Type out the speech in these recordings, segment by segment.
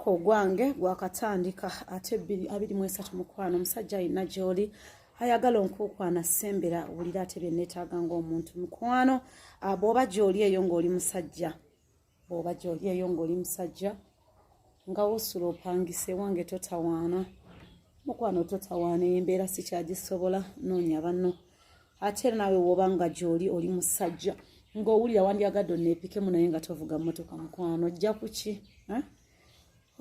Ko gwange gwakatandika ate 23 mukwano omusajja alina gy'oli ayagala onkuukwana sembera owulira ate bye neetaaga ng'omuntu mukwano bw'oba gy'oli eyo ng'oli musajja nga wosula opangise wange totawaana mukwano totawaana embeera sikyagisobola noonya banno ate naawe bw'oba nga gy'oli oli musajja ng'owulira wandyagadde onneepikemu naye nga tovuga mmotoka mukwano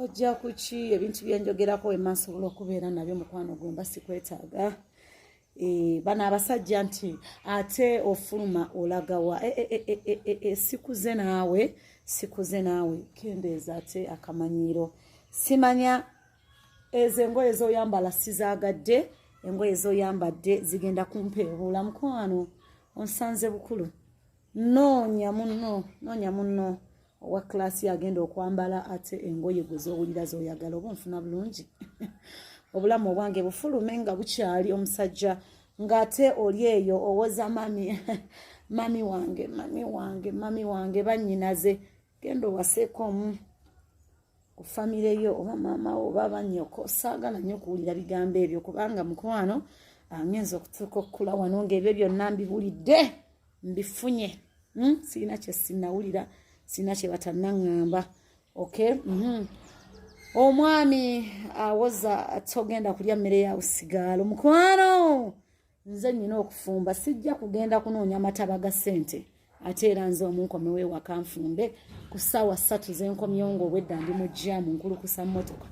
ojja kuki ebintu byenjogerako wemma nsobola okubeera nabyo mukwano gwe mba sikwetaaga bano abasajja nti ate ofuluma olagawa sikuze naawe kendeeza ate akamanyiiro simanya ezo engoye z'oyambala sizaagadde engoye z'oyambadde zigenda kumpeebuula mukwano onsanze bukulu noonya munno owa klasi agenda okwambala ate engoye gwe z'owulira z'oyagala oba onfuna bulungi obulamu obwange bufulume nga bukyali omusajja ng'ate oli eyo owoza mami wange bannyinaze genda owaseeko omu ku famire yo oba maama wo oba bannyoko saagala nnyo okuwulira bigambo ebyo kubanga mukwano ngenza okutuuka okukula wano ng'ebyo byonna mbibulidde mbifunye sirina kye sinnawulira sina kye batannaŋŋamba omwami awoza togenda kulya mmere ya usigaalo mukwano nze nnina okufumba sijja kugenda kunoonya mataba ga ssente ate era nze omunkomewo ewaka nfumbe ku ssaawa 3 z'enkomyewo ng'obwedda ndi mu jjaamu nkulukusa mmotoka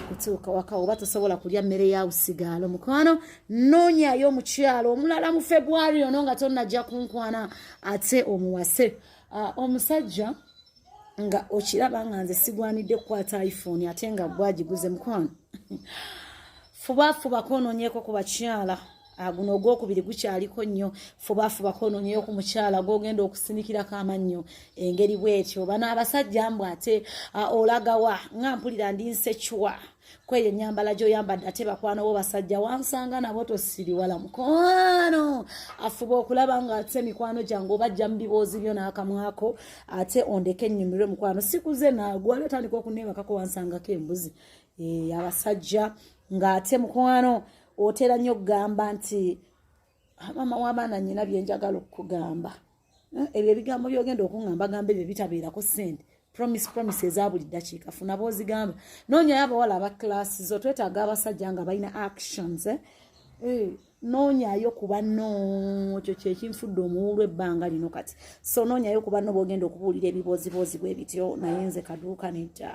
kutuuka waka oba tosobola kulya mmere ya usigaalo mukwano noonyayo omukyalo omulala mu February ono nga tonnajja kunkwana ate omuwase omusajja nga okiraba nga nze sigwanidde kukwata iPhone ate nga bwagiguze mukwano fuba konoonyeeko ku bakyala guno ogwokubiri gukyaliko nnyo fuba konoonyeyo ku mukyala gw'ogenda okusinikirako amannyo engeri bw'etyo bano abasajja mbw ate olagawa nga mpulira ndi nsekyuwa kweyo ennyambala gy'oyambadde ate bakwano bo basajja wansanga nabo tosiriwala mukwano afuba okulaba nga ate mikwano gyange obajja mu biboozi byo n'akamwako ate ondeke ennyumirwe mukwano sikuze naagwala otandika okuneebakako wansangako embuzi abasajja ng'ate mukwano otera nnyo okugamba nti maama w'abaana nnyina byenjagala okukugamba ebyo ebigambo by'ogenda okuŋŋambagamba ebyo bitabeerako ssente promise eza buli ddakiika funa boozigamba noonyayo abawala aba klasi zo twetaaga abasajja nga balina actions noonyayo ku banno ekyo kyekinfudde omuwulu ebbanga lino kati so noonyayo ku banno boogenda okubuulira ebiboozibozi bwe bityo naye nze kaduuka nedda